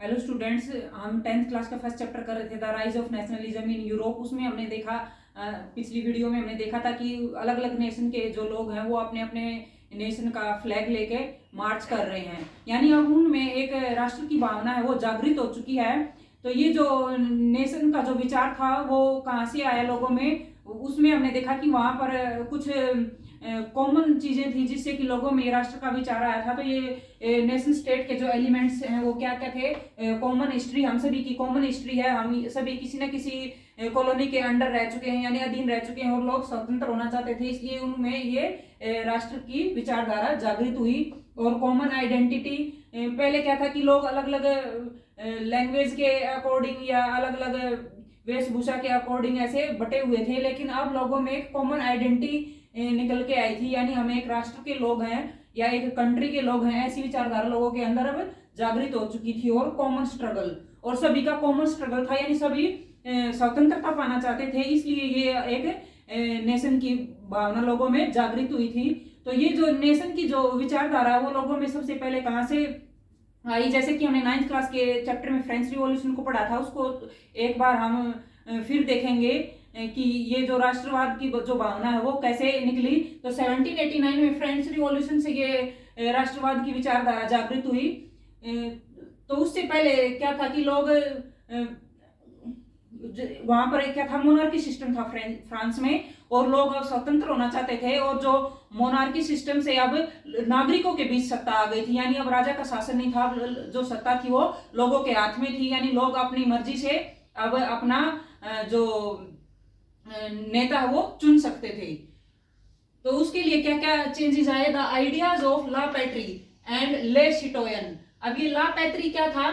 Hello students, हम 10th class का first chapter कर रहे थे, the rise of nationalism in Europe. उसमें हमने देखा, पिछली वीडियो में हमने देखा था कि अलग अलग नेशन के जो लोग हैं वो अपने अपने नेशन का फ्लैग लेके मार्च कर रहे हैं, यानी अब उनमें एक राष्ट्र की भावना है वो जागृत हो चुकी है। तो ये जो नेशन का जो विचार था वो कहाँ से आया लोगों में, उसमें हमने देखा कि वहाँ पर कुछ कॉमन चीजें थी जिससे कि लोगों में राष्ट्र का विचार आया था। तो ये नेशन स्टेट के जो एलिमेंट्स हैं वो क्या क्या थे? कॉमन हिस्ट्री, हम सभी की कॉमन हिस्ट्री है, हम सभी किसी न किसी कॉलोनी के अंडर रह चुके हैं यानी अधीन रह चुके हैं और लोग स्वतंत्र होना चाहते थे, इसलिए उनमें ये राष्ट्र की विचारधारा जागृत हुई। और कॉमन आइडेंटिटी, पहले क्या था कि लोग अलग अलग लैंग्वेज के अकॉर्डिंग या अलग अलग वेशभूषा के अकॉर्डिंग ऐसे बटे हुए थे, लेकिन अब लोगों में एक कॉमन आइडेंटिटी निकल के आई थी, यानी हम एक राष्ट्र के लोग हैं या एक कंट्री के लोग हैं, ऐसी विचारधारा लोगों के अंदर अब जागृत हो चुकी थी। और कॉमन स्ट्रगल, और सभी का कॉमन स्ट्रगल था, यानी सभी स्वतंत्रता पाना चाहते थे, इसलिए ये एक नेशन की भावना लोगों में जागृत हुई थी। तो ये जो नेशन की जो विचारधारा है वो लोगों में सबसे पहले कहाँ से आई? जैसे कि हमने 9th क्लास के चैप्टर में फ्रेंच रिवॉल्यूशन को पढ़ा था, उसको एक बार हम फिर देखेंगे कि ये जो राष्ट्रवाद की जो भावना है वो कैसे निकली। तो 1789 में फ्रेंच रिवॉल्यूशन से ये राष्ट्रवाद की विचारधारा जागृत हुई। तो उससे पहले क्या था कि लोग वहां पर क्या था, मोनार्की सिस्टम था फ्रांस में, और लोग अब स्वतंत्र होना चाहते थे। और जो मोनार्की सिस्टम से अब नागरिकों के बीच सत्ता आ गई थी, यानी अब राजा का शासन नहीं था, जो सत्ता थी वो लोगों के हाथ में थी, यानी लोग अपनी मर्जी से अब अपना जो नेता है वो चुन सकते थे। तो उसके लिए क्या क्या चेंजेस आए? The ideas of la patrie and le citoyen. अब ये ला पैट्री क्या था?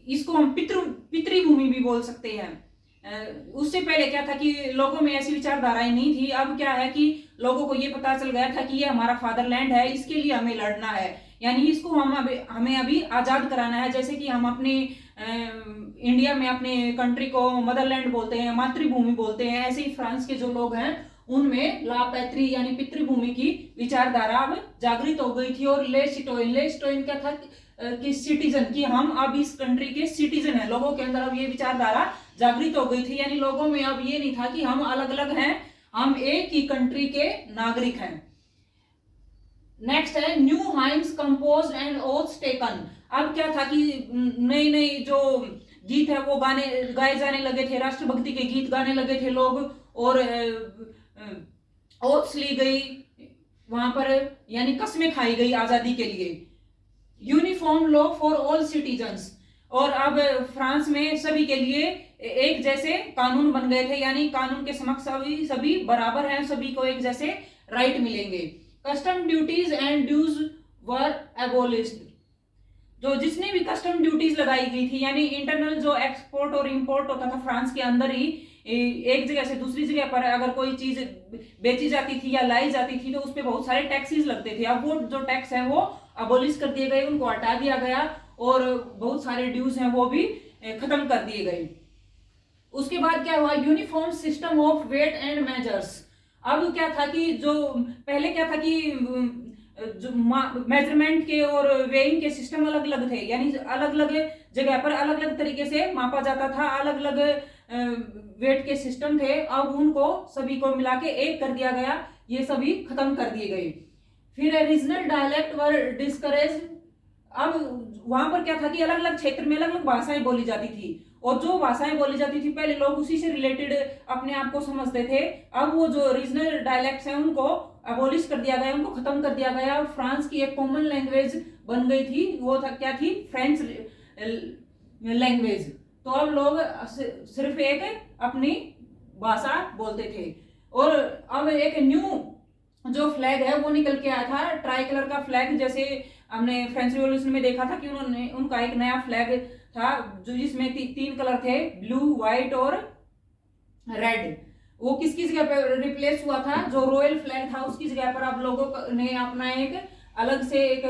इसको हम पितृभूमि भी बोल सकते हैं। उससे पहले क्या था कि लोगों में ऐसी विचारधाराएं नहीं थी। अब क्या है कि लोगों को ये पता चल गया था कि ये हमारा फादरलैंड है, इसके लिए हमें लड़ना है, यानी इसको हमें अभी आजाद कराना है। जैसे कि हम अपने इंडिया में अपने कंट्री को मदरलैंड बोलते हैं, मातृभूमि बोलते हैं, ऐसे ही फ्रांस के जो लोग हैं उनमें ला पैत्री यानी पितृभूमि की विचारधारा अब जागृत हो गई थी। और ले सिटोइन क्या था कि सिटीजन, कि हम अब इस कंट्री के सिटीजन हैं, लोगों के अंदर अब ये विचारधारा जागृत हो गई थी, यानी लोगों में अब ये नहीं था कि हम अलग अलग हैं, हम एक ही कंट्री के नागरिक हैं। नेक्स्ट है new hymns compose and oaths taken. अब क्या था कि नई नई जो गीत है वो गाए जाने लगे थे, राष्ट्रभक्ति के गीत गाने लगे थे लोग, और ओथ्स ली गई वहां पर, यानी कस्में खाई गई आजादी के लिए। Uniform law for all citizens, और अब फ्रांस में सभी के लिए एक जैसे कानून बन गए थे, यानी कानून के समक्ष सभी बराबर हैं, सभी को एक जैसे राइट मिलेंगे। Custom duties and dues were abolished. जो जितनी भी कस्टम ड्यूटीज लगाई गई थी, यानी इंटरनल जो एक्सपोर्ट और इंपोर्ट होता था फ्रांस के अंदर ही, एक जगह से दूसरी जगह पर अगर कोई चीज बेची जाती थी या लाई जाती थी तो उस पर बहुत सारे टैक्सेस लगते थे। अब वो जो टैक्स है वो अबोलिश कर दिए गए, उनको हटा दिया गया, और बहुत सारे ड्यूज हैं वो भी खत्म कर दिए गए। उसके बाद क्या हुआ? Uniform system of weight and measures. अब क्या था कि जो पहले क्या था कि जो मेजरमेंट के और वेइंग के सिस्टम अलग अलग थे, यानी अलग अलग जगह पर अलग अलग तरीके से मापा जाता था, अलग अलग वेट के सिस्टम थे। अब उनको सभी को मिला के एक कर दिया गया, ये सभी खत्म कर दिए गए। फिर रीजनल डायलेक्ट वर डिस्करेज। अब वहां पर क्या था कि अलग अलग क्षेत्र में अलग अलग भाषाएं बोली जाती थी, और जो भाषाएं बोली जाती थी पहले लोग उसी से रिलेटेड अपने आप को समझते थे। अब वो जो रीजनल डायलेक्ट्स हैं उनको अबोलिश कर दिया गया, उनको खत्म कर दिया गया। फ्रांस की एक कॉमन लैंग्वेज बन गई थी, वो था क्या थी? French language. तो अब लोग सिर्फ एक अपनी भाषा बोलते थे। और अब एक न्यू जो फ्लैग है वो निकल के आया था, ट्राई कलर का फ्लैग। जैसे हमने फ्रेंच रिवॉल्यूशन में देखा था कि उनका एक नया फ्लैग था जो जिसमें तीन कलर थे, ब्लू, व्हाइट और रेड। वो किसकी जगह पर रिप्लेस हुआ था? जो रॉयल फ्लैग था उसकी जगह पर अब लोगों ने अपना एक अलग से एक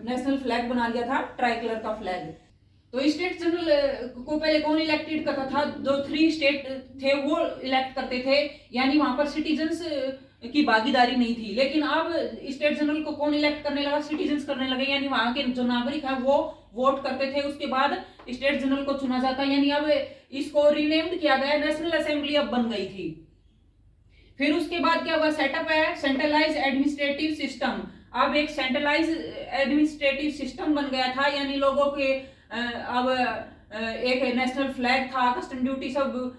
नेशनल फ्लैग बना लिया था, ट्राई कलर का फ्लैग। तो स्टेट जनरल को पहले कौन इलेक्टेड करता था? जो 3 स्टेट थे वो इलेक्ट करते थे, यानी वहां पर सिटीजन्स की भागीदारी नहीं थी। लेकिन अब स्टेट जनरल को कौन इलेक्ट करने लगा? सिटीजन्स करने लगे, यानी वहां के जो नागरिक है वो वोट करते थे, उसके बाद स्टेट जनरल को चुना जाता। यानी अब इसको रिनेम्ड किया गया, नेशनल असेंबली अब बन गई थी। फिर उसके बाद क्या हुआ? सेटअप है सेंट्रलाइज एडमिनिस्ट्रेटिव सिस्टम। अब एक सेंट्रलाइज एडमिनिस्ट्रेटिव सिस्टम बन गया था, यानी लोगों के अब एक नेशनल फ्लैग था, कस्टम ड्यूटी सब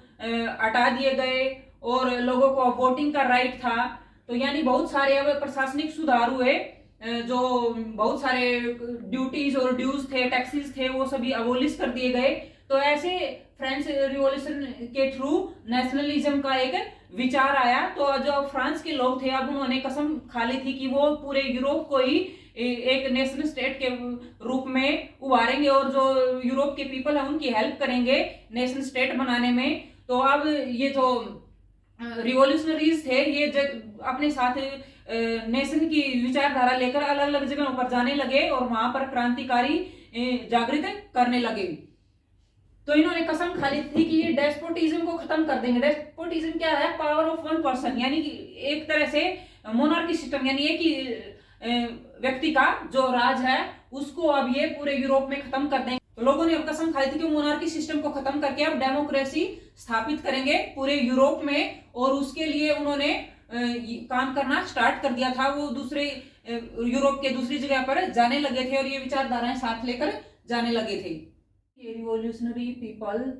हटा दिए गए और लोगों को वोटिंग का राइट था। तो यानी बहुत सारे अब प्रशासनिक सुधार हुए, जो बहुत सारे ड्यूटीज और ड्यूज थे, टैक्सेस थे, वो सभी अबोलिश कर दिए गए। तो ऐसे फ्रेंच रिवॉल्यूशन के थ्रू नेशनलिज्म का एक विचार आया। तो जो फ्रांस के लोग थे, अब उन्होंने कसम खा ली थी कि वो पूरे यूरोप को ही एक नेशनल स्टेट के रूप में उभारेंगे और जो यूरोप के पीपल है उनकी हेल्प करेंगे नेशनल स्टेट बनाने में। तो अब ये जो रिवॉल्यूशनरीज थे, ये अपने साथ नेशन की विचारधारा लेकर अलग अलग जगहों पर जाने लगे और वहां पर क्रांतिकारी जागृत करने लगे। तो इन्होंने कसम खा ली थी कि ये डेस्पोटिज्म को खत्म कर देंगे। डेस्पोटिज्म क्या है? पावर ऑफ वन पर्सन, यानी कि एक तरह से मोनार्की सिस्टम, यानी एक ही व्यक्ति का जो राज है उसको अब ये पूरे यूरोप में खत्म कर देंगे। तो लोगों ने अब कसम खाई थी कि मोनार्की सिस्टम को खत्म करके अब डेमोक्रेसी स्थापित करेंगे पूरे यूरोप में। और उसके लिए उन्होंने काम करना स्टार्ट कर दिया था। वो दूसरे यूरोप के दूसरी जगह पर जाने लगे थे और ये विचारधाराएं साथ लेकर जाने लगे थे। ये रिवॉल्यूशनरी पीपल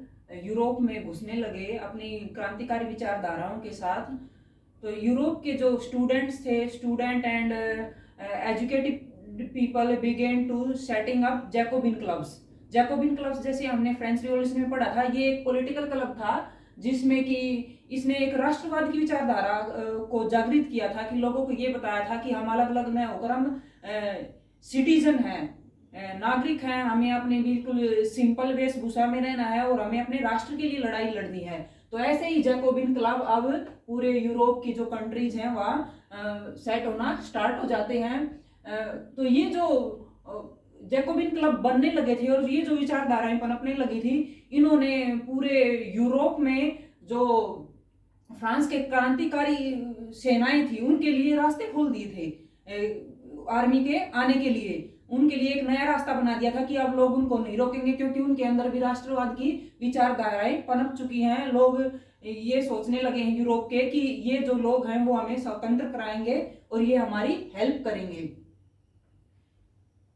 यूरोप में घुसने लगे अपनी क्रांतिकारी विचारधाराओं के साथ। तो यूरोप के जो स्टूडेंट्स थे, student and educated people began to setting up Jacobin clubs. Jacobin clubs जैसे हमने फ्रेंच रिवॉल्यूशन में पढ़ा था, ये एक पॉलिटिकल क्लब था जिसमें कि इसने एक राष्ट्रवाद की विचारधारा को जागृत किया था, कि लोगों को ये बताया था कि हम अलग अलग न होकर हम सिटीजन हैं, नागरिक हैं, हमें अपने बिल्कुल सिंपल वेशभूषा में रहना है और हमें अपने राष्ट्र के लिए लड़ाई लड़नी है। तो ऐसे ही जैकोबिन क्लब अब पूरे यूरोप की जो कंट्रीज हैं वहाँ सेट होना स्टार्ट हो जाते हैं। तो ये जो जैकोबिन क्लब बनने लगे थे और ये जो विचारधाराएं पनपने लगी थी, इन्होंने पूरे यूरोप में जो फ्रांस के क्रांतिकारी सेनाएं थी उनके लिए रास्ते खोल दिए थे। आर्मी के आने के लिए उनके लिए एक नया रास्ता बना दिया था कि अब लोग उनको नहीं रोकेंगे, क्योंकि उनके अंदर भी राष्ट्रवाद की विचारधाराएं पनप चुकी हैं। लोग ये सोचने लगे हैं यूरोप के कि ये जो लोग हैं वो हमें स्वतंत्र कराएंगे और ये हमारी हेल्प करेंगे।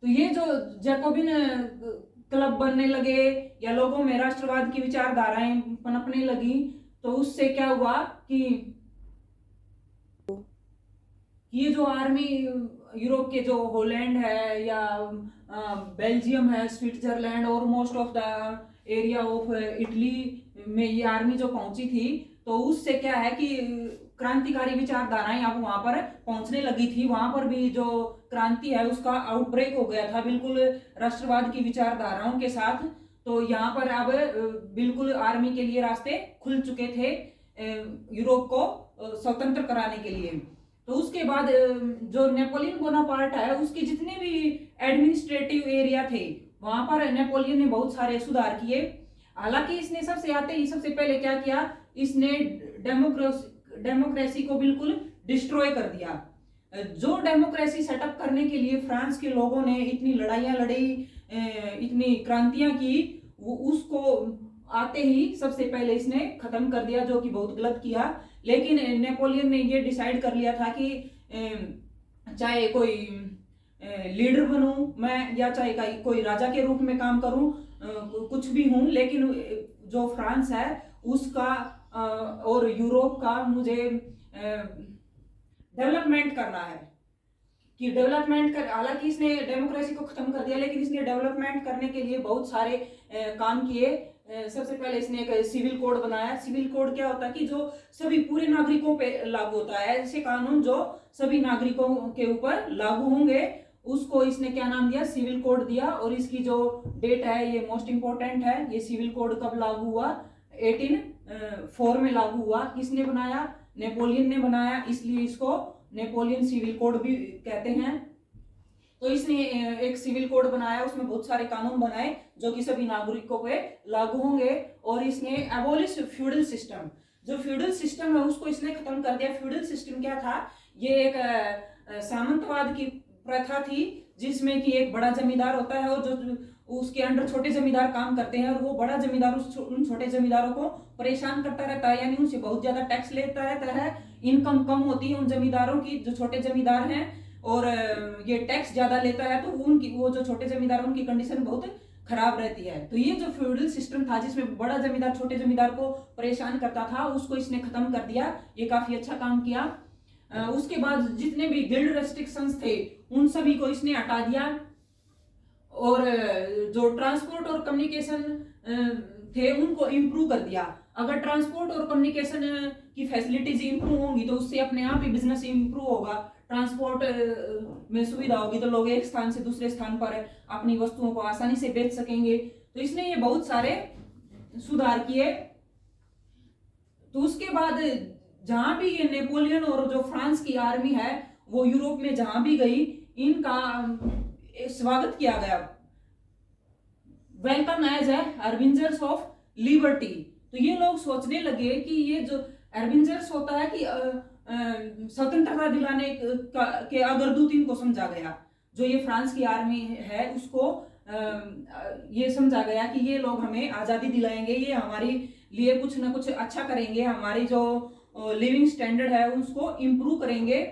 तो ये जो जैकोबिन क्लब बनने लगे या लोगों में राष्ट्रवाद की विचारधाराएं पनपने लगी, तो उससे क्या हुआ कि ये जो आर्मी यूरोप के जो हॉलैंड है या बेल्जियम है, स्विट्जरलैंड और most of the area of Italy में ये आर्मी जो पहुंची थी, तो उससे क्या है कि क्रांतिकारी विचारधाराएं अब वहां पर पहुंचने लगी थी। वहां पर भी जो क्रांति है उसका आउटब्रेक हो गया था बिल्कुल राष्ट्रवाद की विचारधाराओं के साथ। तो यहाँ पर अब बिल्कुल आर्मी के लिए रास्ते खुल चुके थे यूरोप को स्वतंत्र कराने के लिए। तो उसके बाद जो नेपोलियन बोनापार्ट है उसके जितने भी एडमिनिस्ट्रेटिव एरिया थे वहां पर नेपोलियन ने बहुत सारे सुधार किए। हालांकि इसने सबसे पहले क्या किया, इसने डेमोक्रेसी को बिल्कुल डिस्ट्रॉय कर दिया। जो डेमोक्रेसी सेटअप करने के लिए फ्रांस के लोगों ने इतनी लड़ाइयां लड़ी, इतनी क्रांतियां की, वो उसको आते ही सबसे पहले इसने खत्म कर दिया, जो कि बहुत गलत किया। लेकिन नेपोलियन ने ये डिसाइड कर लिया था कि चाहे कोई लीडर बनूं मैं या चाहे कोई राजा के रूप में काम करूं, कुछ भी हूं, लेकिन जो फ्रांस है उसका और यूरोप का मुझे डेवलपमेंट करना है। कि डेवलपमेंट कर, हालांकि इसने डेमोक्रेसी को खत्म कर दिया लेकिन इसने डेवलपमेंट करने के लिए बहुत सारे काम किए। सबसे पहले इसने एक सिविल कोड बनाया। सिविल कोड क्या होता है कि जो सभी पूरे नागरिकों पे लागू होता है, ऐसे कानून जो सभी नागरिकों के ऊपर लागू होंगे, उसको इसने क्या नाम दिया, सिविल कोड दिया। और इसकी जो डेट है ये मोस्ट इंपोर्टेंट है। ये सिविल कोड कब लागू हुआ? 1804 में लागू हुआ। किसने बनाया? नेपोलियन ने बनाया, इसलिए इसको नेपोलियन सिविल कोड भी कहते हैं। तो इसने एक सिविल कोड बनाया, उसमें बहुत सारे कानून बनाए जो कि सभी नागरिकों पे लागू होंगे। और इसने एबोलिश फ्यूडल सिस्टम, जो फ्यूडल सिस्टम है उसको इसने खत्म कर दिया। फ्यूडल सिस्टम क्या था, ये एक सामंतवाद की प्रथा थी, जिसमें कि एक बड़ा जमींदार होता है और जो उसके अंडर छोटे जमींदार काम करते हैं, और वो बड़ा जमींदार उन छोटे जमींदारों को परेशान करता रहता है, यानी उनसे बहुत ज्यादा टैक्स लेता रहता है। इनकम कम होती है उन जमींदारों की, जो छोटे जमींदार हैं, और ये टैक्स ज्यादा लेता है, तो उनकी वो जो छोटे जमींदार उनकी कंडीशन बहुत खराब रहती है। तो ये जो फ्यूडल सिस्टम था, जिसमें बड़ा जमींदार छोटे जमींदार को परेशान करता था, उसको इसने खत्म कर दिया। ये काफी अच्छा काम किया। उसके बाद जितने भी गिल्ड रेस्ट्रिक्शंस थे उन सभी को इसने हटा दिया, और जो ट्रांसपोर्ट और कम्युनिकेशन थे उनको इम्प्रूव कर दिया। अगर ट्रांसपोर्ट और कम्युनिकेशन की फैसिलिटीज इम्प्रूव होंगी तो उससे अपने आप ही बिजनेस इम्प्रूव होगा। ट्रांसपोर्ट में सुविधा होगी तो लोग एक स्थान से दूसरे स्थान पर अपनी वस्तुओं को आसानी से बेच सकेंगे। तो इसने ये बहुत सारे सुधार किए। तो उसके बाद जहां भी ये नेपोलियन और जो फ्रांस की आर्मी है वो यूरोप में जहां भी गई, इनका स्वागत किया गया, welcome as a harbingers of liberty. तो ये लोग सोचने लगे कि ये जो हार्बिंजर्स होता है कि स्वतंत्रता दिलाने के अग्रदूत इनको समझा गया। जो ये फ्रांस की आर्मी है उसको ये समझा गया कि ये लोग हमें आजादी दिलाएंगे, ये हमारे लिए कुछ ना कुछ अच्छा करेंगे, हमारी जो लिविंग स्टैंडर्ड है उसको इम्प्रूव करेंगे।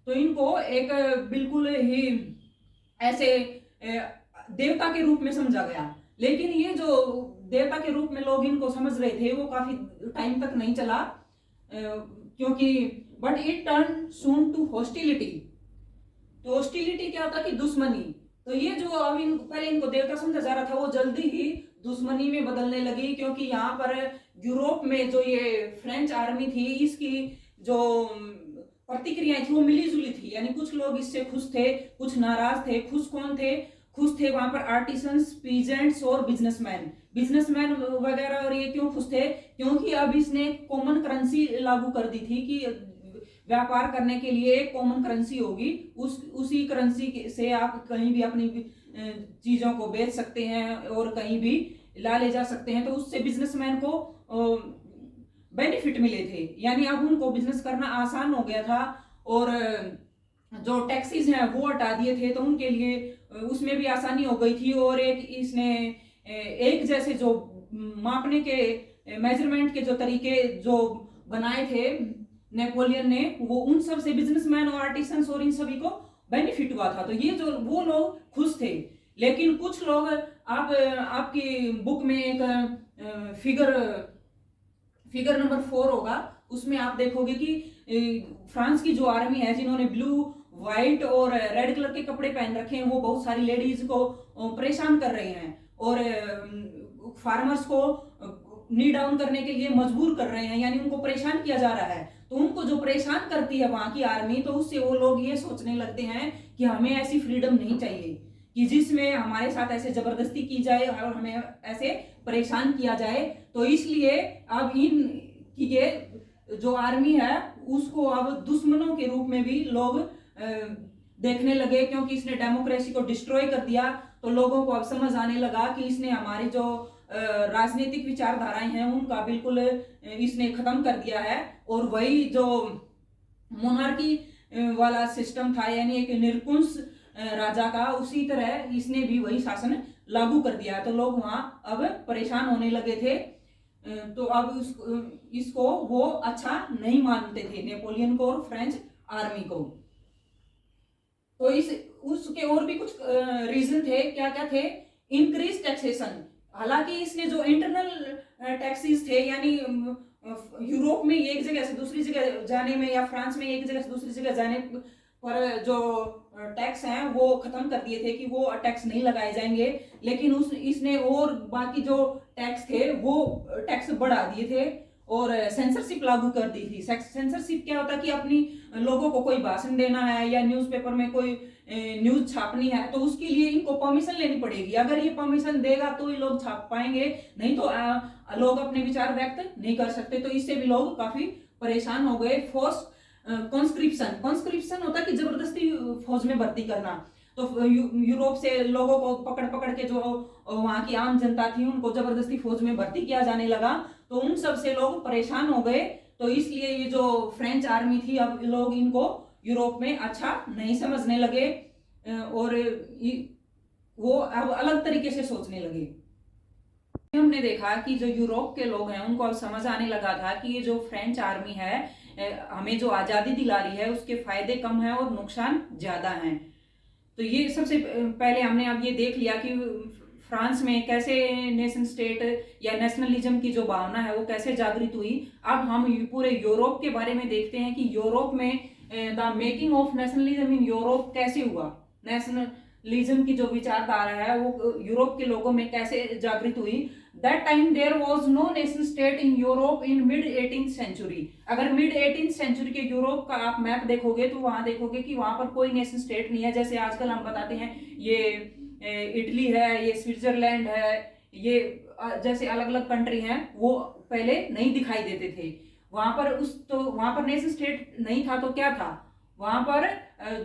तो इनको एक बिल्कुल ही ऐसे देवता के रूप में समझा गया। लेकिन ये जो देवता के रूप में लोग इनको समझ रहे थे वो काफी टाइम तक नहीं चला, क्योंकि but it turn soon to hostility. तो हॉस्टिलिटी क्या होता कि दुश्मनी। तो ये जो अब पहले इनको देवता समझा जा रहा था वो जल्दी ही दुश्मनी में बदलने लगी, क्योंकि यहाँ पर यूरोप में जो ये फ्रेंच आर्मी थी इसकी जो प्रतिक्रियाएं थी वो मिली जुली थी। यानी कुछ लोग इससे खुश थे, कुछ नाराज थे। खुश कौन थे? खुश थे वहां पर आर्टिसंस, पीजेंट्स और बिजनेसमैन वगैरह। और ये क्यों खुश थे? क्योंकि अब इसने कॉमन करेंसी लागू कर दी थी कि व्यापार करने के लिए एक कॉमन करेंसी होगी, उसी करेंसी से आप कहीं भी अपनी चीजों को बेच सकते हैं और कहीं भी ला ले जा सकते हैं। तो उससे बिजनेसमैन को बेनिफिट मिले थे, यानी अब उनको बिजनेस करना आसान हो गया था। और जो टैक्सेस हैं वो हटा दिए थे, तो उनके लिए उसमें भी आसानी हो गई थी। और एक इसने एक जैसे जो मापने के मेजरमेंट के जो तरीके जो बनाए थे नेपोलियन ने, वो उन सब से बिजनेसमैन और आर्टिसंस और इन सभी को बेनिफिट हुआ था। तो ये जो वो लोग खुश थे। लेकिन कुछ लोग, आप आपकी बुक में एक फिगर नंबर 4 होगा, उसमें आप देखोगे कि फ्रांस की जो आर्मी है जिन्होंने ब्लू, व्हाइट और रेड कलर के कपड़े पहन रखे हैं, वो बहुत सारी लेडीज को परेशान कर रहे हैं और फार्मर्स को नी डाउन करने के लिए मजबूर कर रहे हैं, यानी उनको परेशान किया जा रहा है। तो उनको जो परेशान करती है वहां की आर्मी, तो उससे वो लोग ये सोचने लगते हैं कि हमें ऐसी फ्रीडम नहीं चाहिए कि जिसमें हमारे साथ ऐसे जबरदस्ती की जाए और हमें ऐसे परेशान किया जाए। तो इसलिए अब इन की ये जो आर्मी है उसको अब दुश्मनों के रूप में भी लोग देखने लगे, क्योंकि इसने डेमोक्रेसी को डिस्ट्रॉय कर दिया। तो लोगों को अब समझ आने लगा कि इसने हमारी जो राजनीतिक विचारधाराएं हैं उनका बिल्कुल इसने खत्म कर दिया है। और वही जो मोनार्की वाला सिस्टम था, यानी एक निरंकुश राजा का, उसी तरह इसने भी वही शासन लागू कर दिया। तो लोग वहां अब परेशान होने लगे थे। तो अब इसको वो अच्छा नहीं मानते थे, नेपोलियन को और फ्रेंच आर्मी को। तो उसके और भी कुछ रीजन थे। क्या क्या थे? Increase taxation. हालांकि इसने जो इंटरनल टैक्सेस थे, यानी यूरोप में एक जगह से दूसरी जगह जाने में या फ्रांस में एक जगह से दूसरी जगह जाने पर जो टैक्स हैं वो खत्म कर दिए थे कि वो टैक्स नहीं लगाए जाएंगे। लेकिन इसने और बाकी जो टैक्स थे वो टैक्स बढ़ा दिए थे और सेंसरशिप लागू कर दी थी। सेंसरशिप क्या होता है कि अपनी लोगों को कोई भाषण देना है या न्यूज़पेपर में कोई न्यूज छापनी है तो उसके लिए इनको परमिशन लेनी पड़ेगी। अगर ये परमिशन देगा तो ही लोग छाप पाएंगे, नहीं तो लोग अपने विचार व्यक्त नहीं कर सकते। तो इससे भी लोग काफी परेशान हो गए। फोर्स कॉन्स्क्रिप्शन होता है कि जबरदस्ती फौज में भर्ती करना। तो यूरोप से लोगों को पकड़ पकड़ के जो और वहां की आम जनता थी उनको जबरदस्ती फौज में भर्ती किया जाने लगा, तो उन सब से लोग परेशान हो गए। तो इसलिए ये जो फ्रेंच आर्मी थी, अब लोग इनको यूरोप में अच्छा नहीं समझने लगे और वो अब अलग तरीके से सोचने लगे। हमने देखा कि जो यूरोप के लोग हैं उनको अब समझ आने लगा था कि ये जो फ्रेंच आर्मी है हमें जो आज़ादी दिला रही है उसके फायदे कम है और नुकसान ज़्यादा हैं। तो ये सबसे पहले हमने अब ये देख लिया कि फ्रांस में कैसे नेशन स्टेट या नेशनलिज्म की जो भावना है वो कैसे जागृत हुई। अब हम पूरे यूरोप के बारे में देखते हैं कि यूरोप में the making of nationalism in Europe कैसे हुआ। नेशनलिज्म की जो विचारधारा है वो यूरोप के लोगों में कैसे जागृत हुई। That time there was no nation state in Europe in mid 18th century. अगर मिड 18th सेंचुरी के यूरोप का आप मैप देखोगे तो वहां देखोगे कि वहां पर कोई नेशन स्टेट नहीं है। जैसे आजकल हम बताते हैं ये इटली है, ये स्विट्जरलैंड है, ये जैसे अलग अलग कंट्री हैं, वो पहले नहीं दिखाई देते थे वहां पर। वहां पर नेशन स्टेट नहीं था तो क्या था, वहां पर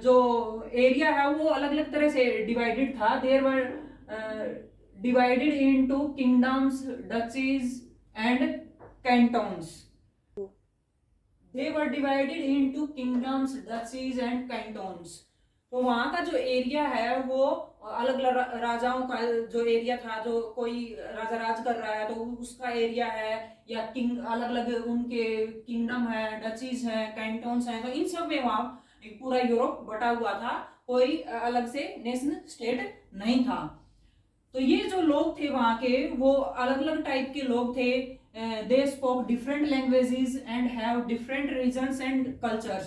जो एरिया है वो अलग अलग तरह से डिवाइडेड था। There were divided into kingdoms, duchies and cantons. They were divided into kingdoms, duchies and cantons. तो वहां का जो एरिया है वो अलग अलग राजाओं का जो एरिया था, जो कोई राजा राज कर रहा है तो उसका एरिया है, या किंग अलग अलग उनके किंगडम है, डचीज है, कैंटोन्स है। तो इन सब में वहां पूरा यूरोप बटा हुआ था, कोई अलग से नेशन स्टेट नहीं था। तो ये जो लोग थे वहां के वो अलग अलग टाइप के लोग थे। They spoke different languages and have different regions and cultures.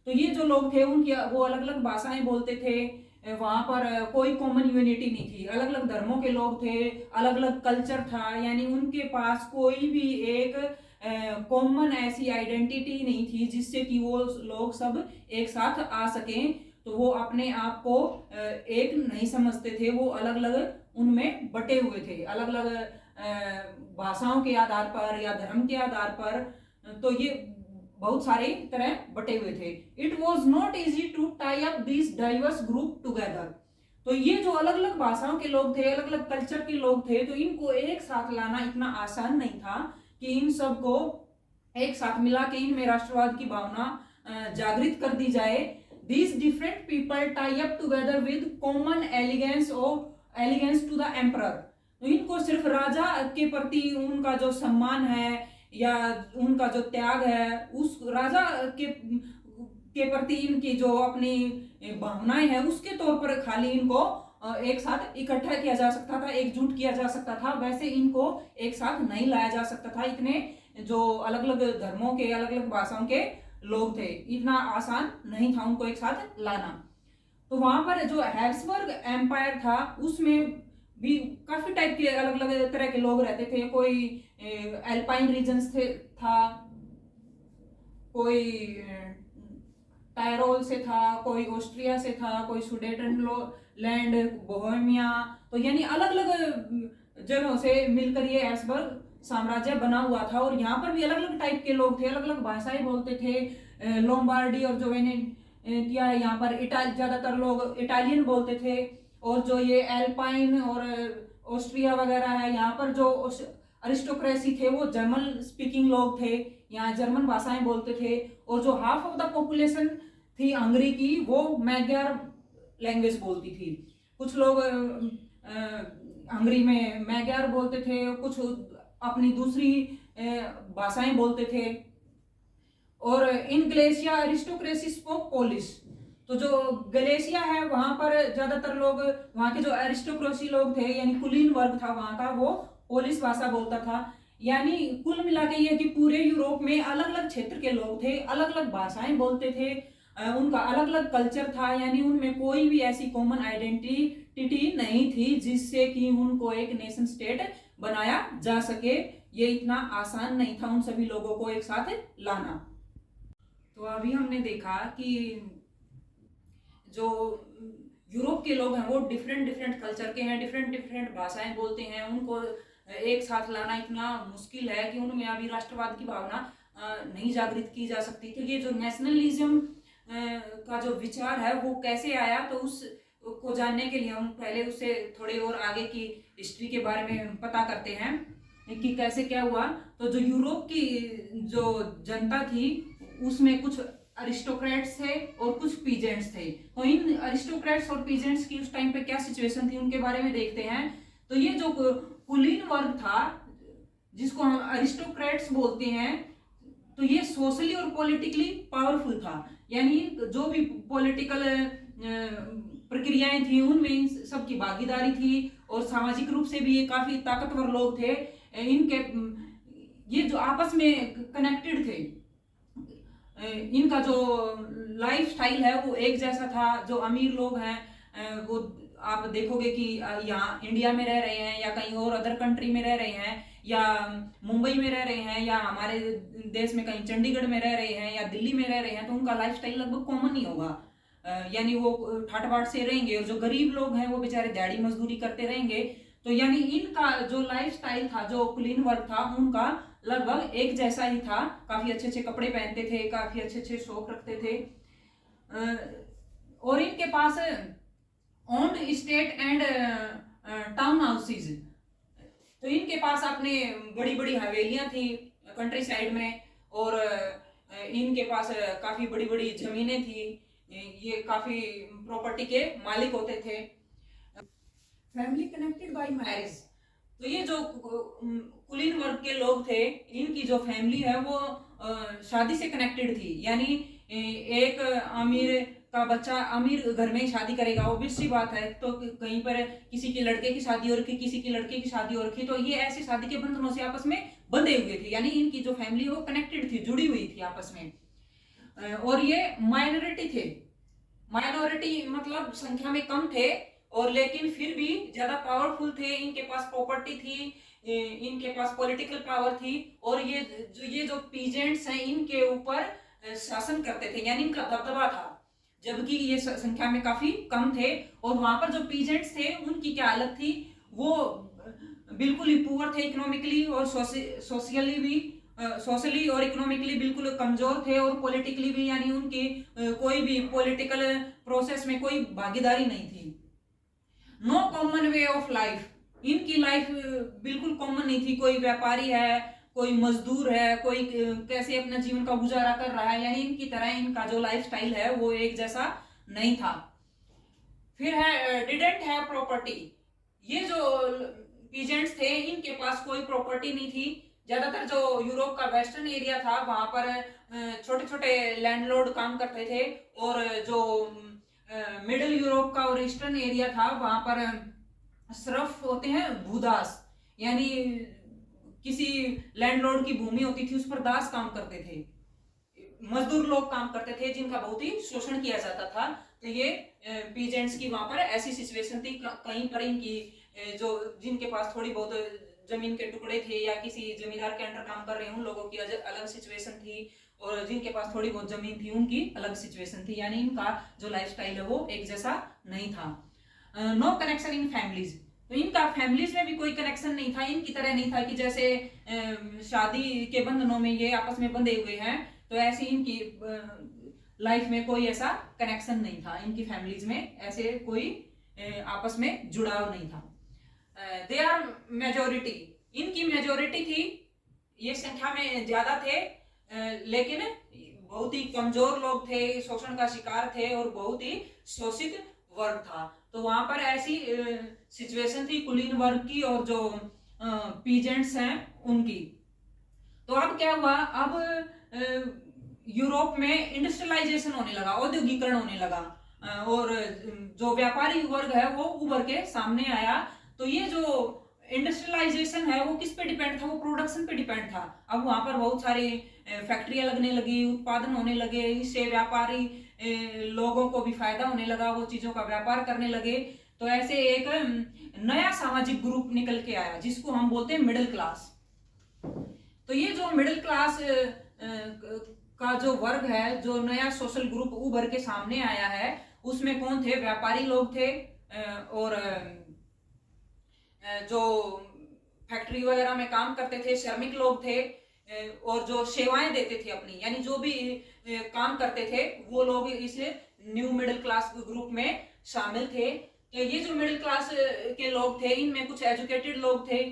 तो ये जो लोग थे उनकी वो अलग अलग भाषाएं बोलते थे। वहां पर कोई कॉमन यूनिटी नहीं थी, अलग अलग धर्मों के लोग थे, अलग अलग कल्चर था, यानी उनके पास कोई भी एक कॉमन ऐसी आइडेंटिटी नहीं थी जिससे कि वो लोग सब एक साथ आ सकें। तो वो अपने आप को एक नहीं समझते थे, वो अलग अलग उनमें बटे हुए थे, अलग अलग भाषाओं के आधार पर या धर्म के आधार पर। तो ये बहुत सारे तरह बटे हुए थे। It was not easy to tie up this diverse group together. तो ये जो अलग अलग भाषाओं के लोग थे, अलग अलग कल्चर के लोग थे, तो इनको एक साथ लाना इतना आसान नहीं था कि इन सबको एक साथ मिला के इनमें राष्ट्रवाद की भावना जागृत कर दी जाए। These different people tie up together with common allegiance to the emperor। तो इनको सिर्फ राजा के प्रति उनका जो सम्मान है या उनका जो त्याग है, उस राजा के प्रति इनकी जो अपनी भावनाएं हैं उसके तौर पर खाली इनको एक साथ इकट्ठा किया जा सकता था, एकजुट किया जा सकता था। वैसे इनको एक साथ नहीं लाया जा सकता था। इतने जो अलग अलग धर्मों के, अलग अलग भाषाओं के लोग थे, इतना आसान नहीं था उनको एक साथ लाना। तो वहां पर जो हैब्सबर्ग एम्पायर था उसमें भी काफी टाइप के अलग अलग तरह के लोग रहते थे। कोई एल्पाइन रीजन्स था, कोई टायरोल से था, कोई ऑस्ट्रिया से था, कोई सुडेटनलैंड, बोहेमिया। तो यानी अलग अलग जगहों से मिलकर ये हैब्सबर्ग साम्राज्य बना हुआ था। और यहाँ पर भी अलग अलग टाइप के लोग थे, अलग अलग भाषाएं बोलते थे। लोम्बार्डी और जो वेनेटिया है यहाँ पर ज्यादातर लोग इटालियन बोलते थे। और जो ये एल्पाइन और ऑस्ट्रिया वगैरह है यहाँ पर जो अरिस्टोक्रेसी थे वो जर्मन स्पीकिंग लोग थे, यहाँ जर्मन भाषाएं बोलते थे। और जो हाफ ऑफ द पॉपुलेशन थी हंगरी की वो मैग्यार लैंग्वेज बोलती थी। कुछ लोग हंगरी में मैग्यार बोलते थे, कुछ अपनी दूसरी भाषाएं बोलते थे। और इन ग्लेशिया अरिस्टोक्रेसी स्पोक पोलिश। तो जो गलेशिया है वहां पर ज्यादातर लोग, वहां के जो अरिस्टोक्रेसी लोग थे यानी कुलीन वर्ग था वहां का, वो पोलिश भाषा बोलता था। यानी कुल मिला के ये कि पूरे यूरोप में अलग अलग क्षेत्र के लोग थे, अलग अलग भाषाएं बोलते थे, उनका अलग अलग कल्चर था। यानी उनमें कोई भी ऐसी कॉमन आइडेंटिटी नहीं थी जिससे कि उनको एक नेशन स्टेट बनाया जा सके। ये इतना आसान नहीं था उन सभी लोगों को एक साथ लाना। तो अभी हमने देखा कि जो यूरोप के लोग हैं वो डिफरेंट डिफरेंट कल्चर के हैं, डिफरेंट डिफरेंट भाषाएं बोलते हैं। उनको एक साथ लाना इतना मुश्किल है कि उनमें अभी राष्ट्रवाद की भावना नहीं जागृत की जा सकती। तो ये जो नेशनलिज्म का जो विचार है वो कैसे आया, तो उस को जानने के लिए हम पहले उससे थोड़े और आगे की हिस्ट्री के बारे में पता करते हैं कि कैसे क्या हुआ। तो जो यूरोप की जो जनता थी उसमें कुछ अरिस्टोक्रेट्स थे और कुछ पीजेंट्स थे। तो इन अरिस्टोक्रेट्स और पीजेंट्स की उस टाइम पे क्या सिचुएशन थी उनके बारे में देखते हैं। तो ये जो कुलीन वर्ग था जिसको हम अरिस्टोक्रेट्स बोलते हैं, तो ये सोशली और पॉलिटिकली पावरफुल था, यानी जो भी पॉलिटिकल प्रक्रियाएं थी उनमें सबकी भागीदारी थी और सामाजिक रूप से भी ये काफी ताकतवर लोग थे। इनके ये जो आपस में कनेक्टेड थे, इनका जो लाइफ स्टाइल है वो एक जैसा था। जो अमीर लोग हैं वो आप देखोगे कि यहाँ इंडिया में रह रहे हैं या कहीं और अदर कंट्री में रह रहे हैं या मुंबई में रह रहे हैं या हमारे देश में कहीं चंडीगढ़ में रह रहे हैं या दिल्ली में रह रहे हैं, तो उनका लाइफस्टाइल लगभग कॉमन ही होगा। यानी वो ठाट बाट से रहेंगे और जो गरीब लोग हैं वो बेचारे दिहाड़ी मजदूरी करते रहेंगे। तो यानी इनका जो लाइफस्टाइल था, जो कुलीन वर्ग था, उनका लगभग एक जैसा ही था। काफी अच्छे अच्छे कपड़े पहनते थे, काफी अच्छे अच्छे शौक रखते थे और इनके पास owned estate and town houses. तो इनके पास अपने बड़ी बड़ी हवेलियां थी कंट्री साइड में और इनके पास काफी बड़ी बड़ी जमीनें थी। ये काफी प्रॉपर्टी के मालिक होते थे। Family connected by marriage. तो ये जो कुलीन वर्ग के लोग थे, इनकी जो फैमिली है वो शादी से कनेक्टेड थी। यानी एक अमीर का बच्चा अमीर घर में ही शादी करेगा, ऑब्वियस सी बात है। तो कहीं पर किसी के लड़के की शादी हो रखी, किसी की लड़के की शादी हो रखी, तो ये ऐसी शादी के बंधनों से आपस में बंधे हुए थे। यानी इनकी जो फैमिली वो कनेक्टेड थी, जुड़ी हुई थी आपस में। और ये माइनॉरिटी थे। माइनॉरिटी मतलब संख्या में कम थे और लेकिन फिर भी ज्यादा पावरफुल थे। इनके पास प्रॉपर्टी थी, इनके पास पॉलिटिकल पावर थी और ये जो पीजेंट्स हैं इनके ऊपर शासन करते थे, यानी इनका दबदबा था। जबकि ये संख्या में काफी कम थे और वहां पर जो पीजेंट्स थे उनकी क्या हालत थी, वो बिल्कुल ही पुअर थे इकोनॉमिकली और सोशली और इकोनॉमिकली बिल्कुल कमजोर थे और पॉलिटिकली भी, यानी उनकी कोई भी पॉलिटिकल प्रोसेस में कोई भागीदारी नहीं थी। No common way of life. इनकी लाइफ बिल्कुल कॉमन नहीं थी। कोई व्यापारी है, कोई मजदूर है, कोई कैसे अपना जीवन का गुजारा कर रहा है, यानी इनकी तरह इनका जो लाइफ स्टाइल है वो एक जैसा नहीं था। फिर है डिडेंट है प्रॉपर्टी। ये जो पीजेंट्स थे इनके पास कोई प्रॉपर्टी नहीं थी। ज्यादातर जो यूरोप का वेस्टर्न एरिया था वहां पर छोटे छोटे लैंडलॉर्ड काम करते थे और जो मिडिल यूरोप का और ईस्टर्न एरिया था वहां पर सिर्फ होते हैं भूदास, यानी किसी लैंडलॉर्ड की भूमि होती थी उस पर दास काम करते थे, मजदूर लोग काम करते थे जिनका बहुत ही शोषण किया जाता था। तो ये पीजेंट्स की वहां पर ऐसी सिचुएशन थी। कहीं पर इनकी जो जिनके पास थोड़ी बहुत जमीन के टुकड़े थे या किसी जमींदार के अंडर काम कर रहे हैं उन लोगों की अलग सिचुएशन थी और जिनके पास थोड़ी बहुत जमीन थी उनकी अलग सिचुएशन थी। यानी इनका जो लाइफस्टाइल है वो एक जैसा नहीं था। No connection in families. तो इनका फैमिलीज में भी कोई कनेक्शन नहीं था। इनकी तरह नहीं था कि जैसे शादी के बंधनों में ये आपस में बंधे हुए हैं, तो ऐसे इनकी लाइफ में कोई ऐसा कनेक्शन नहीं था। इनकी फैमिलीज में ऐसे कोई आपस में जुड़ाव नहीं था। They are majority. इनकी मेजोरिटी थी, ये संख्या में ज्यादा थे लेकिन बहुत ही कमजोर लोग थे, शोषण का शिकार थे और बहुत ही शोषित वर्ग था। तो वहां पर ऐसी सिचुएशन थी कुलीन वर्ग की और जो पीजेंट्स हैं उनकी। तो अब क्या हुआ, अब यूरोप में इंडस्ट्रियलाइजेशन होने लगा, औद्योगिकरण होने लगा और जो व्यापारी वर्ग है वो उभर के सामने आया। तो ये जो इंडस्ट्रियलाइजेशन है वो किस पे डिपेंड था, वो प्रोडक्शन पे डिपेंड था। अब वहां पर बहुत सारी फैक्ट्रियां लगने लगी, उत्पादन होने लगे, इससे व्यापारी लोगों को भी फायदा होने लगा, वो चीजों का व्यापार करने लगे। तो ऐसे एक नया सामाजिक ग्रुप निकल के आया जिसको हम बोलते हैं मिडिल क्लास। तो ये जो मिडिल क्लास का जो वर्ग है, जो नया सोशल ग्रुप उभर के सामने आया है, उसमें कौन थे, व्यापारी लोग थे और जो फैक्ट्री वगैरह में काम करते थे श्रमिक लोग थे और जो सेवाएं देते थे अपनी, यानी जो भी काम करते थे वो लोग इस न्यू मिडिल क्लास ग्रुप में शामिल थे। तो ये जो मिडिल क्लास के लोग थे, इनमें कुछ एजुकेटेड लोग थे।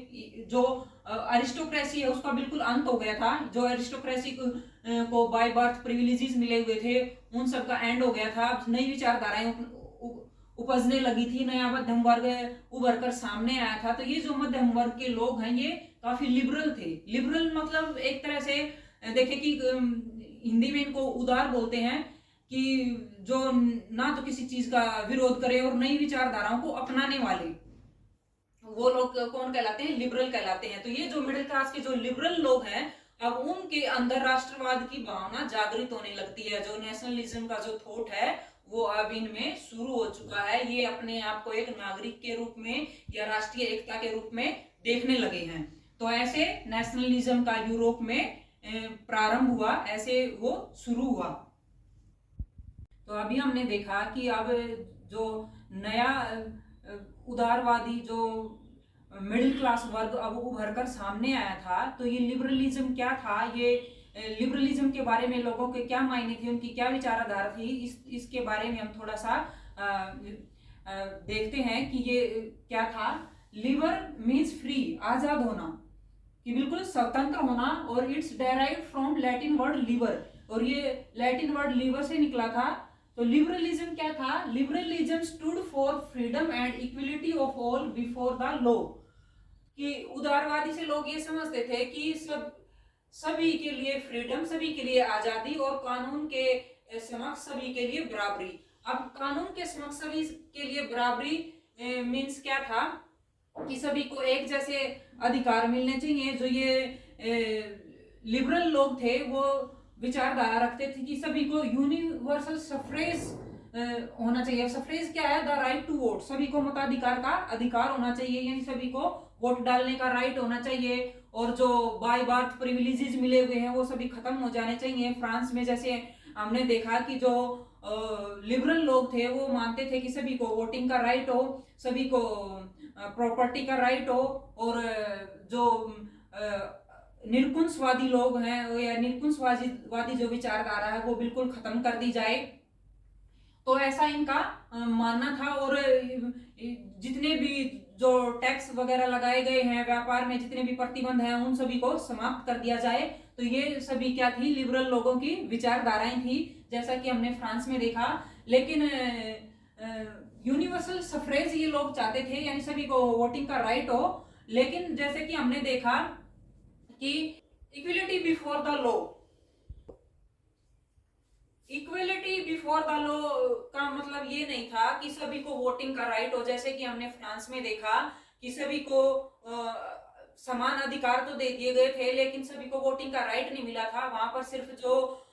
जो अरिस्टोक्रेसी है उसका बिल्कुल अंत हो गया था। जो अरिस्टोक्रेसी को बाय बर्थ प्रिविलेजेस मिले हुए थे, उन सब का एंड हो गया था। नई विचारधाराएं उपजने लगी थी, नया मध्यम वर्ग उभर कर सामने आया था। तो ये जो मध्यम वर्ग के लोग हैं ये काफी लिबरल थे। लिबरल मतलब एक तरह से देखे कि हिंदी में इनको उदार बोलते हैं, कि जो ना तो किसी चीज का विरोध करे और नई विचारधाराओं को अपनाने वाले, वो लोग कौन कहलाते हैं? लिबरल कहलाते हैं। तो ये जो मिडिल क्लास के जो लिबरल लोग हैं, अब उनके अंदर राष्ट्रवाद की भावना जागृत होने लगती है। जो नेशनलिज्म का जो थॉट है वो अब इनमें शुरू हो चुका है। ये अपने आप को एक नागरिक के रूप में या राष्ट्रीय एकता के रूप में देखने लगे हैं। तो ऐसे नेशनलिज्म का यूरोप में प्रारंभ हुआ, ऐसे वो शुरू हुआ। तो अभी हमने देखा कि अब जो नया उदारवादी जो मिडिल क्लास वर्ग अब उभर कर सामने आया था, तो ये लिबरलिज्म क्या था, ये लिबरलिज्म के बारे में लोगों के क्या मायने थे, उनकी क्या विचारधारा थी, इसके बारे में हम थोड़ा सा देखते हैं कि ये क्या था। लिबर मीन्स फ्री, आजाद होना, कि बिल्कुल स्वतंत्र होना। और it's derived from Latin word Libre, और ये लैटिन वर्ड लिबर से निकला था। तो लिबरलिज्म क्या था? Liberalism stood for freedom and equality of all before the law. कि उदारवादी से लोग ये समझते थे कि सभी के लिए फ्रीडम, सभी के लिए आजादी, और कानून के समक्ष सभी के लिए बराबरी। अब कानून के समक्ष सभी के लिए बराबरी मीन्स क्या था? कि सभी को एक जैसे अधिकार मिलने चाहिए। जो ये लिबरल लोग थे वो विचारधारा रखते थे कि सभी को यूनिवर्सल सफ्रेज होना चाहिए। सफ्रेज क्या है? द राइट टू वोट, सभी को मताधिकार का अधिकार होना चाहिए, यानी सभी को वोट डालने का राइट होना चाहिए। और जो बाय बर्थ प्रिविलेजेस मिले हुए हैं वो सभी खत्म हो जाने चाहिए। फ्रांस में जैसे हमने देखा कि जो लिबरल लोग थे वो मानते थे कि सभी को वोटिंग का राइट हो, सभी को प्रॉपर्टी का राइट हो, और जो निरकुंशवादी लोग हैं या निरकुंशवादी जो विचारधारा है वो बिल्कुल खत्म कर दी जाए। तो ऐसा इनका मानना था। और जितने भी जो टैक्स वगैरह लगाए गए हैं, व्यापार में जितने भी प्रतिबंध हैं, उन सभी को समाप्त कर दिया जाए। तो ये सभी क्या थी? लिबरल लोगों की विचारधाराएं थी, जैसा कि हमने फ्रांस में देखा। लेकिन यूनिवर्सल सफ्रेज ये लोग चाहते थे, यानी सभी को वोटिंग का राइट हो। लेकिन जैसे कि हमने देखा कि equality before the law, equality before the law का मतलब ये नहीं था कि सभी को वोटिंग का राइट हो। जैसे कि हमने फ्रांस में देखा कि सभी को समान अधिकार तो दे दिए गए थे, लेकिन सभी को वोटिंग का राइट नहीं मिला था। वहां पर सिर्फ जो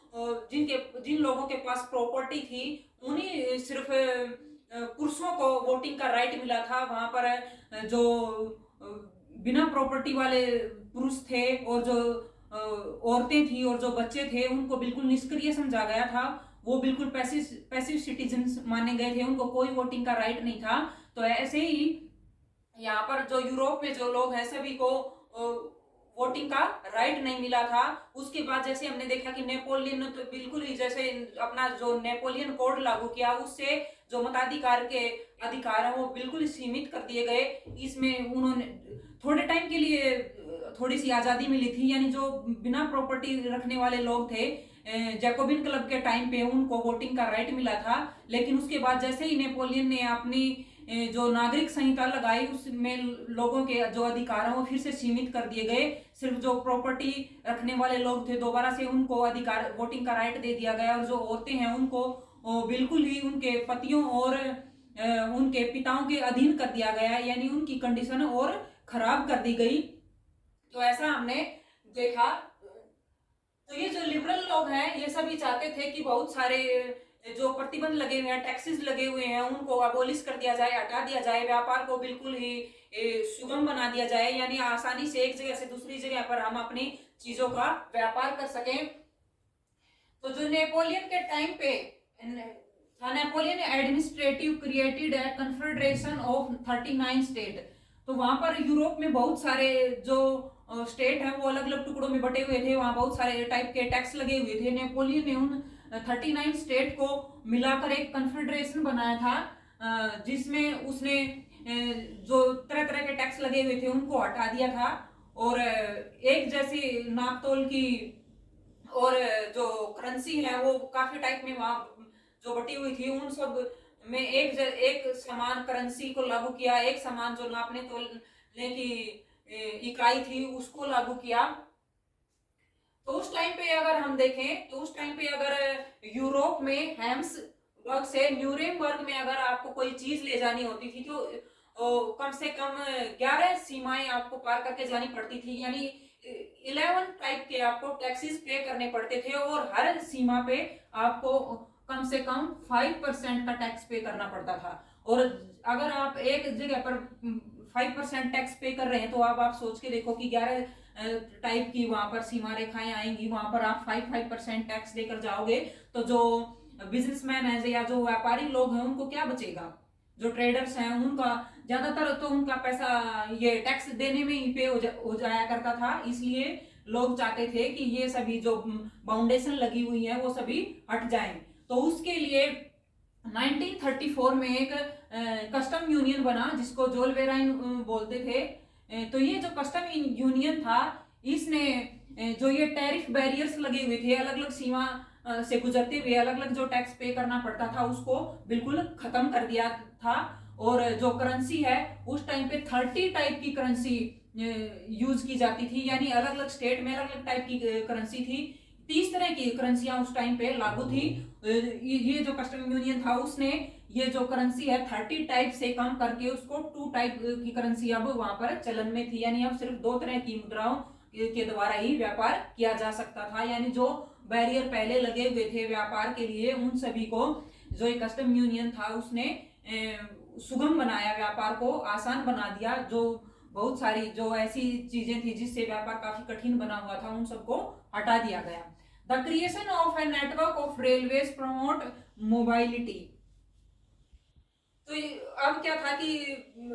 जिन लोगों के पास प्रॉपर्टी थी उन्हीं सिर्फ पुरुषों को वोटिंग का राइट मिला था। वहां पर जो बिना प्रॉपर्टी वाले पुरुष थे और जो औरतें थी और जो बच्चे थे उनको बिल्कुल निष्क्रिय समझा गया था। वो बिल्कुल पैसिव सिटीजन्स माने गए थे, उनको कोई वोटिंग का राइट नहीं था। तो ऐसे ही यहाँ पर जो यूरोप में जो लोग हैं सभी को वोटिंग का राइट नहीं मिला था। उसके बाद जैसे हमने देखा कि नेपोलियन ने तो बिल्कुल ही जैसे अपना जो नेपोलियन कोड लागू किया, उससे जो मताधिकार के अधिकार है वो बिल्कुल सीमित कर दिए गए। इसमें उन्होंने थोड़े टाइम के लिए थोड़ी सी आजादी मिली थी, यानी जो बिना प्रॉपर्टी रखने वाले लोग थे जैकोबिन क्लब के टाइम पे उनको वोटिंग का राइट मिला था। लेकिन उसके बाद जैसे ही नेपोलियन ने अपनी जो नागरिक संहिता लगाई उसमें लोगों के जो अधिकार हैं वो फिर से सीमित कर दिए गए। सिर्फ जो प्रॉपर्टी रखने वाले लोग थे दोबारा से उनको अधिकार वोटिंग का राइट दे दिया गया, और जो औरतें हैं उनको बिल्कुल ही उनके पतियों और उनके पिताओं के अधीन कर दिया गया, यानी उनकी कंडीशन और खराब कर दी गई। तो ऐसा हमने देखा। तो ये जो लिबरल लोग हैं ये सभी चाहते थे कि बहुत सारे जो प्रतिबंध लगे हुए हैं, टैक्सेस लगे हुए हैं, उनको अबोलिश कर दिया जाए, हटा दिया जाए। व्यापार को बिल्कुल ही सुगम बना दिया जाए, यानी आसानी से एक जगह से दूसरी जगह पर हम अपनी चीजों का व्यापार कर सकें। तो जो नेपोलियन के टाइम पे था, Napoleon administrative created a confederation of 39 state. तो वहां पर यूरोप में बहुत सारे जो स्टेट है वो अलग अलग टुकड़ों में बटे हुए थे, वहां बहुत सारे टाइप के टैक्स लगे हुए थे। नेपोलियन ने उन 39 स्टेट को मिलाकर एक कन्फेडरेशन बनाया था, जिसमें उसने जो तरह तरह के टैक्स लगे हुए थे उनको हटा दिया था, और एक जैसी नापतोल की और जो करेंसी है वो काफी टाइप में वहां जो बटी हुई थी, उन सब में एक समान करेंसी को लागू किया, एक समान जो नापने तोलने की इकाई थी उसको लागू किया। तो उस टाइम पे अगर हम देखें तो उस टाइम पे अगर यूरोप में हेम्सबर्ग से न्यूरेमबर्ग में अगर आपको कोई चीज ले जानी होती थी तो कम से कम 11 सीमाएं आपको पार करके जानी पड़ती थी, यानी 11 टाइप के आपको टैक्सेस पे करने पड़ते थे, और हर सीमा पे आपको कम से कम 5% का टैक्स पे करना पड़ता था। और अगर आप एक जगह पर 5% टैक्स पे कर रहे हैं तो आप सोच के देखो कि 11 टाइप की वहां पर सीमा रेखाएं आएंगी, वहां पर आप 5% टैक्स देकर जाओगे तो जो बिजनेसमैन है या जो व्यापारी लोग हैं उनको क्या बचेगा? जो ट्रेडर्स हैं उनका ज्यादातर तो उनका पैसा ये टैक्स देने में ही पे हो जाया करता था, इसलिए लोग चाहते थे कि ये सभी जो बाउंडेशन लगी हुई है वो सभी हट जाएं। तो उसके लिए 1934 में एक कस्टम यूनियन बना जिसको जोलवेराइन बोलते थे। तो ये जो कस्टम यूनियन था इसने जो ये टैरिफ बैरियर्स लगे हुए थे, अलग अलग सीमा से गुजरते हुए अलग अलग जो टैक्स पे करना पड़ता था उसको बिल्कुल खत्म कर दिया था। और जो करेंसी है उस टाइम पे 30 टाइप की करेंसी यूज की जाती थी, यानी अलग अलग स्टेट में अलग अलग टाइप की करेंसी थी। 30 तरह की करेंसियां उस टाइम पे लागू थी। ये जो कस्टम यूनियन था उसने ये जो करेंसी है 30 टाइप से कम करके उसको 2 टाइप की करेंसी अब वहां पर चलन में थी, यानी अब सिर्फ 2 तरह की मुद्राओं के द्वारा ही व्यापार किया जा सकता था। यानी जो बैरियर पहले लगे हुए थे व्यापार के लिए उन सभी को जो एक कस्टम यूनियन था उसने सुगम बनाया, व्यापार को आसान बना दिया। जो बहुत सारी जो ऐसी चीजें थी जिससे व्यापार काफी कठिन बना हुआ था उन सबको हटा दिया गया। The creation of a network of railways promote mobility. तो अब क्या था कि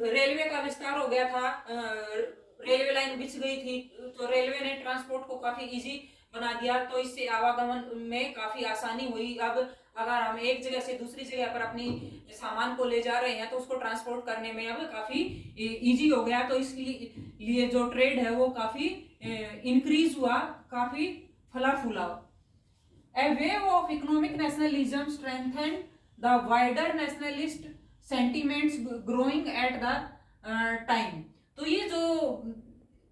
रेलवे का विस्तार हो गया था, रेलवे लाइन बिछ गई थी, तो रेलवे ने ट्रांसपोर्ट को काफी इजी बना दिया, तो इससे आवागमन में काफी आसानी हुई। अब अगर हम एक जगह से दूसरी जगह पर अपनी सामान को ले जा रहे हैं तो उसको ट्रांसपोर्ट करने में अब काफी इजी हो गया। तो इसलिए जो ट्रेड है वो काफी इंक्रीज हुआ, काफी फला फूला। A wave of economic nationalism strengthened the wider nationalist sentiments growing at the time। तो ये जो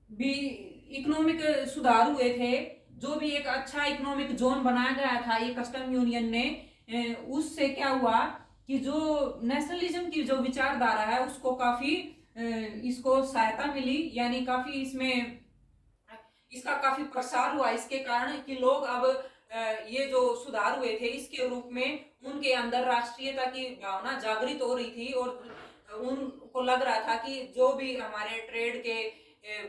भी इकोनॉमिक सुधार हुए थे, जो भी एक अच्छा इकोनॉमिक जोन बनाया गया था ये कस्टम यूनियन ने, उससे क्या हुआ कि जो नेशनलिज्म की जो विचारधारा है उसको काफी इसको सहायता मिली, यानी काफी इसमें इसका काफी प्रसार हुआ इसके कारण कि लोग अब ये जो सुधार हुए थे इसके रूप में उनके अंदर राष्ट्रीयता की भावना जागृत हो रही थी, और उनको लग रहा था कि जो भी हमारे ट्रेड के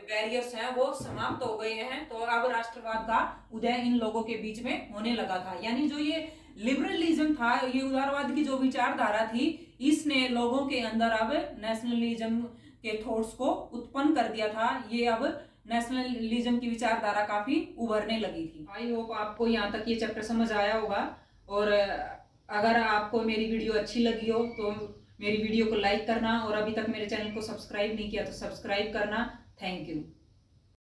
बैरियर्स हैं वो समाप्त हो गए हैं, तो अब राष्ट्रवाद का उदय इन लोगों के बीच में होने लगा था। यानी जो ये लिबरलिज्म था, ये उदारवाद की जो विचारधारा थी, इसने लोगों के अंदर अब नेशनलिज्म के थॉट्स को उत्पन्न कर दिया था। ये अब नेशनलिज्म की विचारधारा काफी उभरने लगी थी। आई होप आपको यहाँ तक ये चैप्टर समझ आया होगा, और अगर आपको मेरी वीडियो अच्छी लगी हो तो मेरी वीडियो को लाइक करना, और अभी तक मेरे चैनल को सब्सक्राइब नहीं किया तो सब्सक्राइब करना। Thank you.